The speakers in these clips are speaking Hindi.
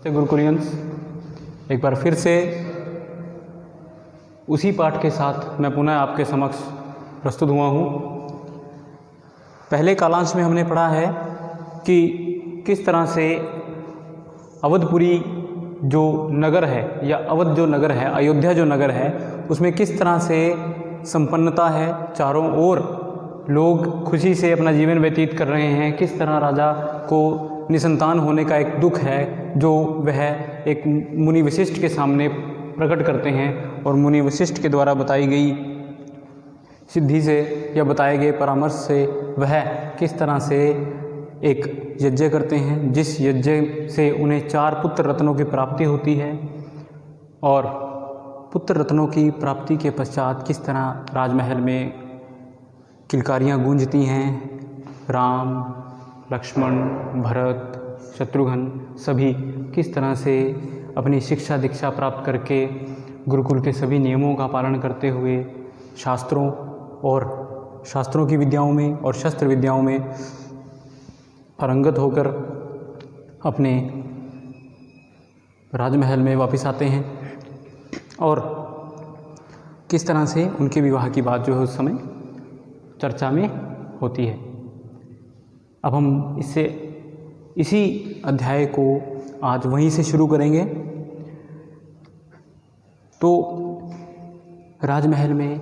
गुरुकुलियंस, एक बार फिर से उसी पाठ के साथ मैं पुनः आपके समक्ष प्रस्तुत हुआ हूँ। पहले कालांश में हमने पढ़ा है कि किस तरह से अवधपुरी जो नगर है या अवध जो नगर है, अयोध्या जो नगर है, उसमें किस तरह से संपन्नता है, चारों ओर लोग खुशी से अपना जीवन व्यतीत कर रहे हैं। किस तरह राजा को निसंतान होने का एक दुख है जो वह एक मुनि वशिष्ठ के सामने प्रकट करते हैं, और मुनि वशिष्ठ के द्वारा बताई गई सिद्धि से या बताए गए परामर्श से वह किस तरह से एक यज्ञ करते हैं, जिस यज्ञ से उन्हें 4 पुत्र रत्नों की प्राप्ति होती है। और पुत्र रत्नों की प्राप्ति के पश्चात किस तरह राजमहल में किलकारियाँ गूंजती हैं। राम, लक्ष्मण, भरत, शत्रुघ्न सभी किस तरह से अपनी शिक्षा दीक्षा प्राप्त करके गुरुकुल के सभी नियमों का पालन करते हुए शास्त्रों की विद्याओं में और शस्त्र विद्याओं में पारंगत होकर अपने राजमहल में वापस आते हैं, और किस तरह से उनके विवाह की बात जो है उस समय चर्चा में होती है। अब हम इसी अध्याय को आज वहीं से शुरू करेंगे। तो राजमहल में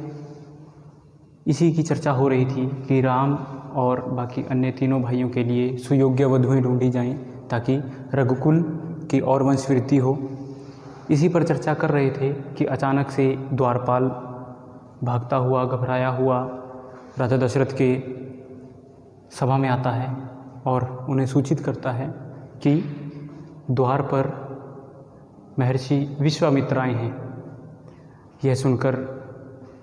इसी की चर्चा हो रही थी कि राम और बाकी अन्य तीनों भाइयों के लिए सुयोग्य वधुएं ढूंढी जाएं ताकि रघुकुल की और वंशवृद्धि हो। इसी पर चर्चा कर रहे थे कि अचानक से द्वारपाल भागता हुआ, घबराया हुआ राजा दशरथ के सभा में आता है और उन्हें सूचित करता है कि द्वार पर महर्षि विश्वामित्र आए हैं। यह सुनकर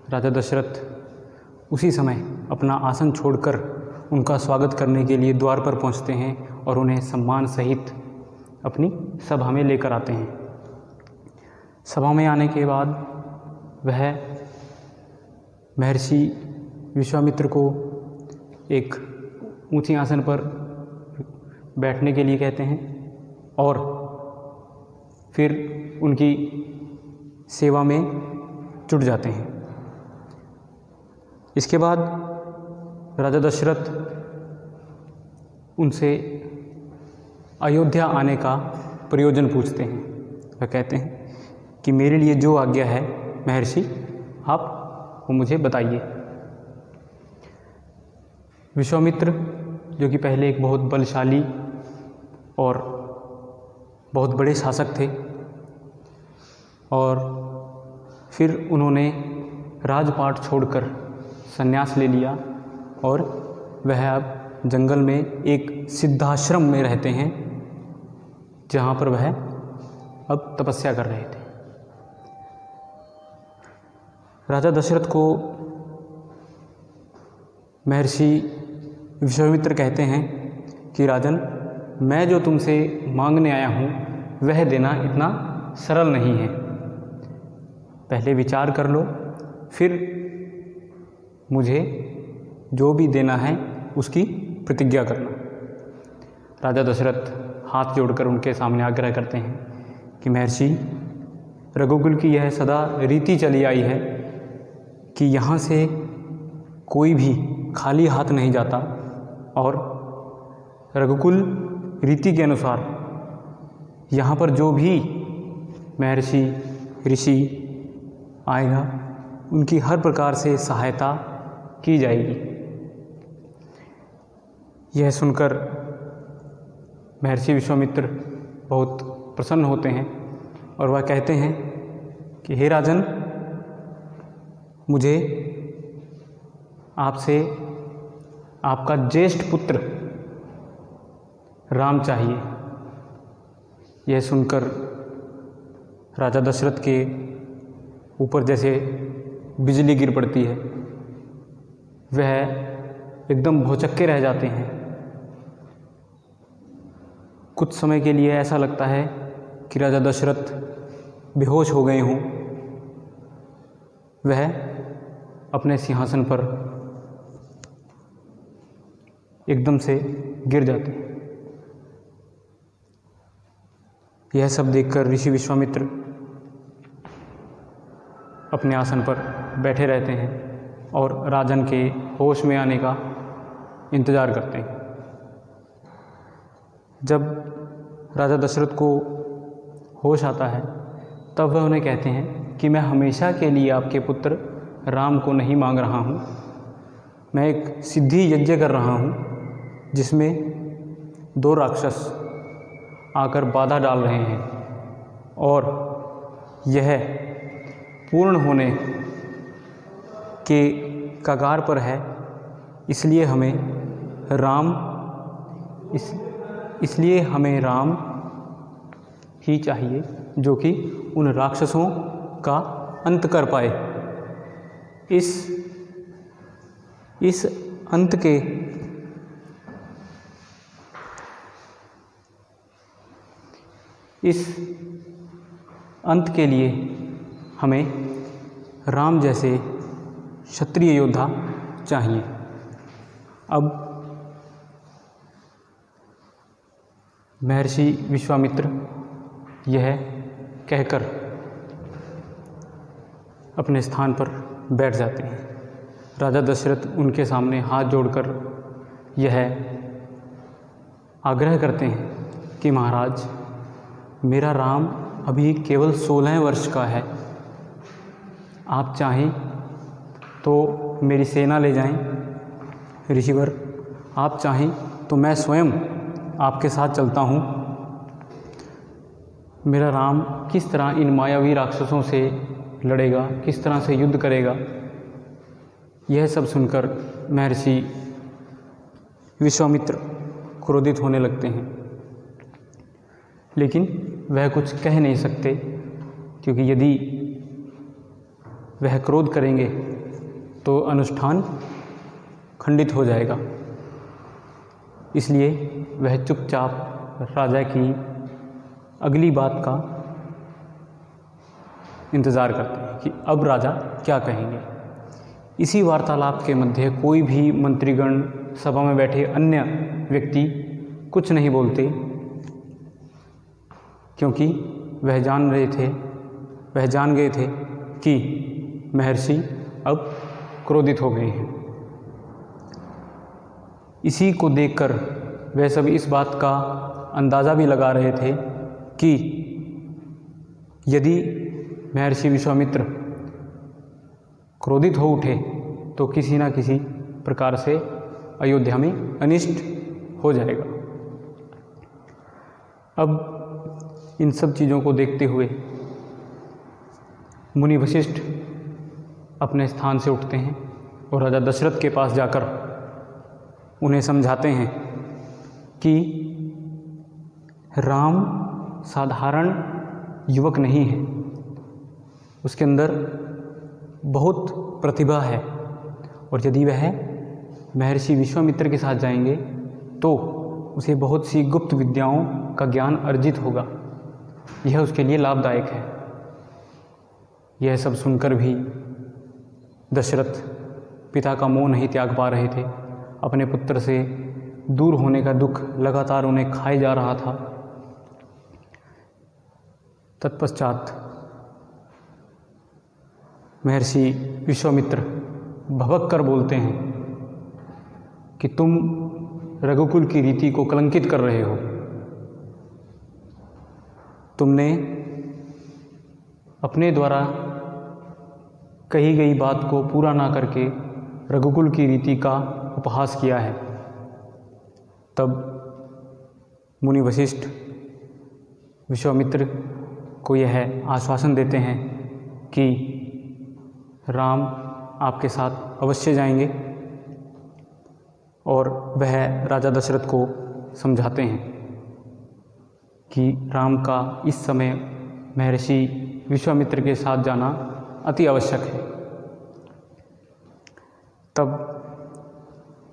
राजा दशरथ उसी समय अपना आसन छोड़कर उनका स्वागत करने के लिए द्वार पर पहुंचते हैं और उन्हें सम्मान सहित अपनी सभा में लेकर आते हैं। सभा में आने के बाद वह महर्षि विश्वामित्र को एक ऊंची आसन पर बैठने के लिए कहते हैं और फिर उनकी सेवा में जुट जाते हैं। इसके बाद राजा दशरथ उनसे अयोध्या आने का प्रयोजन पूछते हैं। वह कहते हैं कि मेरे लिए जो आज्ञा है महर्षि, आप वो मुझे बताइए। विश्वामित्र जो कि पहले एक बहुत बलशाली और बहुत बड़े शासक थे, और फिर उन्होंने राजपाट छोड़कर संन्यास ले लिया और वह अब जंगल में एक सिद्धाश्रम में रहते हैं, जहाँ पर वह अब तपस्या कर रहे थे। राजा दशरथ को महर्षि विश्वामित्र कहते हैं कि राजन, मैं जो तुमसे मांगने आया हूँ वह देना इतना सरल नहीं है। पहले विचार कर लो, फिर मुझे जो भी देना है उसकी प्रतिज्ञा करना। राजा दशरथ हाथ जोड़कर उनके सामने आग्रह करते हैं कि महर्षि, रघुकुल की यह सदा रीति चली आई है कि यहाँ से कोई भी खाली हाथ नहीं जाता, और रघुकुल रीति के अनुसार यहाँ पर जो भी महर्षि ऋषि आएगा उनकी हर प्रकार से सहायता की जाएगी। यह सुनकर महर्षि विश्वामित्र बहुत प्रसन्न होते हैं और वह कहते हैं कि हे राजन, मुझे आपसे आपका ज्येष्ठ पुत्र राम चाहिए। यह सुनकर राजा दशरथ के ऊपर जैसे बिजली गिर पड़ती है, वह एकदम भौचक्के रह जाते हैं। कुछ समय के लिए ऐसा लगता है कि राजा दशरथ बेहोश हो गए हों। वह अपने सिंहासन पर एकदम से गिर जाते हैं। यह सब देखकर ऋषि विश्वामित्र अपने आसन पर बैठे रहते हैं और राजन के होश में आने का इंतज़ार करते हैं। जब राजा दशरथ को होश आता है तब वह उन्हें कहते हैं कि मैं हमेशा के लिए आपके पुत्र राम को नहीं मांग रहा हूँ, मैं एक सिद्धि यज्ञ कर रहा हूँ जिसमें 2 राक्षस आकर बाधा डाल रहे हैं और यह पूर्ण होने के कगार पर है, इसलिए हमें राम ही चाहिए जो कि उन राक्षसों का अंत कर पाए। इस अंत के लिए हमें राम जैसे क्षत्रिय योद्धा चाहिए। अब महर्षि विश्वामित्र यह कहकर अपने स्थान पर बैठ जाते हैं। राजा दशरथ उनके सामने हाथ जोड़कर यह आग्रह करते हैं कि महाराज, मेरा राम अभी केवल 16 वर्ष का है, आप चाहें तो मेरी सेना ले जाएं। ऋषिवर, आप चाहें तो मैं स्वयं आपके साथ चलता हूँ। मेरा राम किस तरह इन मायावी राक्षसों से लड़ेगा, किस तरह से युद्ध करेगा, यह सब सुनकर महर्षि विश्वामित्र क्रोधित होने लगते हैं, लेकिन वह कुछ कह नहीं सकते, क्योंकि यदि वह क्रोध करेंगे तो अनुष्ठान खंडित हो जाएगा। इसलिए वह चुपचाप राजा की अगली बात का इंतज़ार करते हैं कि अब राजा क्या कहेंगे। इसी वार्तालाप के मध्य कोई भी मंत्रीगण, सभा में बैठे अन्य व्यक्ति कुछ नहीं बोलते, क्योंकि वह जान गए थे कि महर्षि अब क्रोधित हो गए हैं। इसी को देखकर वह सब इस बात का अंदाज़ा भी लगा रहे थे कि यदि महर्षि विश्वामित्र क्रोधित हो उठे तो किसी न किसी प्रकार से अयोध्या में अनिष्ट हो जाएगा। अब इन सब चीज़ों को देखते हुए मुनि वशिष्ठ अपने स्थान से उठते हैं और राजा दशरथ के पास जाकर उन्हें समझाते हैं कि राम साधारण युवक नहीं है, उसके अंदर बहुत प्रतिभा है, और यदि वह महर्षि विश्वामित्र के साथ जाएंगे तो उसे बहुत सी गुप्त विद्याओं का ज्ञान अर्जित होगा, यह उसके लिए लाभदायक है। यह सब सुनकर भी दशरथ पिता का मोह नहीं त्याग पा रहे थे। अपने पुत्र से दूर होने का दुख लगातार उन्हें खाए जा रहा था। तत्पश्चात महर्षि विश्वामित्र भभक कर बोलते हैं कि तुम रघुकुल की रीति को कलंकित कर रहे हो। तुमने अपने द्वारा कही गई बात को पूरा ना करके रघुकुल की रीति का उपहास किया है। तब मुनि वशिष्ठ विश्वामित्र को यह आश्वासन देते हैं कि राम आपके साथ अवश्य जाएंगे, और वह राजा दशरथ को समझाते हैं कि राम का इस समय महर्षि विश्वामित्र के साथ जाना अति आवश्यक है। तब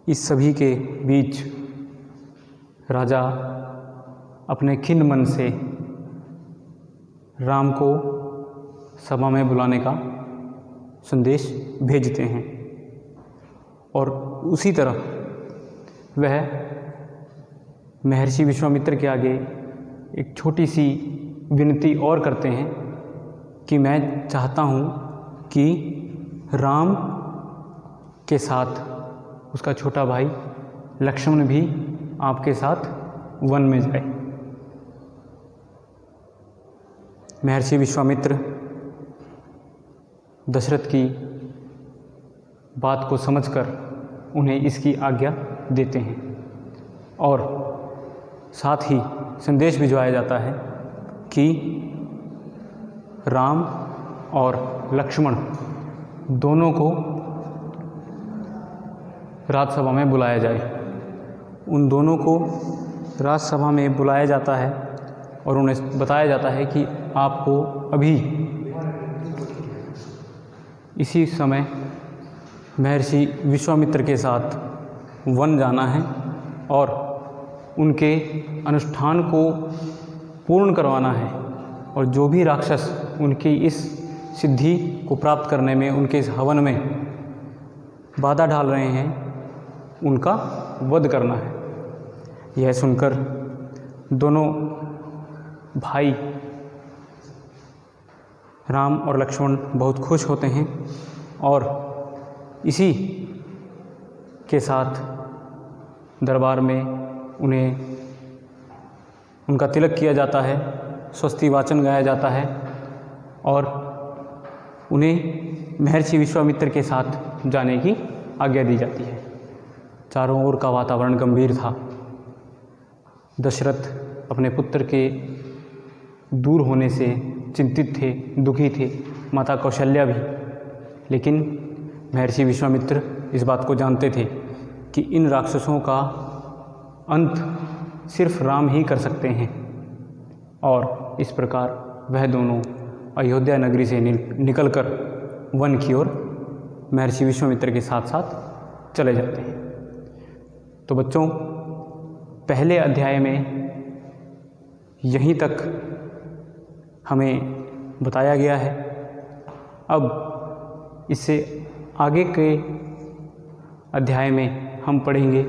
इस सभी के बीच राजा अपने खिन्न मन से राम को सभा में बुलाने का संदेश भेजते हैं, और उसी तरह वह महर्षि विश्वामित्र के आगे एक छोटी सी विनती और करते हैं कि मैं चाहता हूँ कि राम के साथ उसका छोटा भाई लक्ष्मण भी आपके साथ वन में जाए। महर्षि विश्वामित्र दशरथ की बात को समझकर उन्हें इसकी आज्ञा देते हैं और साथ ही संदेश भिजवाया जाता है कि राम और लक्ष्मण दोनों को राजसभा में बुलाया जाए। उन दोनों को राजसभा में बुलाया जाता है और उन्हें बताया जाता है कि आपको अभी इसी समय महर्षि विश्वामित्र के साथ वन जाना है और उनके अनुष्ठान को पूर्ण करवाना है और जो भी राक्षस उनकी इस सिद्धि को प्राप्त करने में, उनके इस हवन में बाधा डाल रहे हैं, उनका वध करना है। यह सुनकर दोनों भाई राम और लक्ष्मण बहुत खुश होते हैं और इसी के साथ दरबार में उन्हें उनका तिलक किया जाता है, स्वस्ति वाचन गाया जाता है और उन्हें महर्षि विश्वामित्र के साथ जाने की आज्ञा दी जाती है। चारों ओर का वातावरण गंभीर था। दशरथ अपने पुत्र के दूर होने से चिंतित थे, दुखी थे, माता कौशल्या भी। लेकिन महर्षि विश्वामित्र इस बात को जानते थे कि इन राक्षसों का अंत सिर्फ राम ही कर सकते हैं और इस प्रकार वह दोनों अयोध्या नगरी से निकलकर वन की ओर महर्षि विश्वामित्र के साथ साथ चले जाते हैं। तो बच्चों, पहले अध्याय में यहीं तक हमें बताया गया है। अब इससे आगे के अध्याय में हम पढ़ेंगे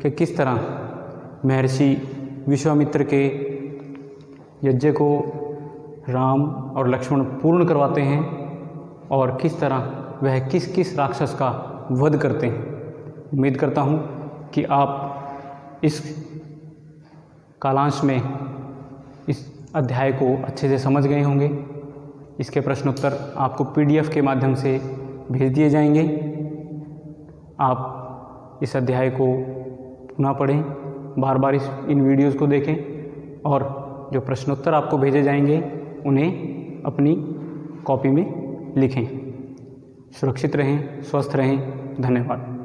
कि किस तरह महर्षि विश्वामित्र के यज्ञ को राम और लक्ष्मण पूर्ण करवाते हैं और किस तरह वह किस किस राक्षस का वध करते हैं। उम्मीद करता हूँ कि आप इस कालांश में इस अध्याय को अच्छे से समझ गए होंगे। इसके प्रश्नोत्तर आपको PDF के माध्यम से भेज दिए जाएंगे। आप इस अध्याय को पुनः पढ़ें, बार बार इन वीडियोज़ को देखें और जो प्रश्नोत्तर आपको भेजे जाएंगे उन्हें अपनी कॉपी में लिखें। सुरक्षित रहें, स्वस्थ रहें। धन्यवाद।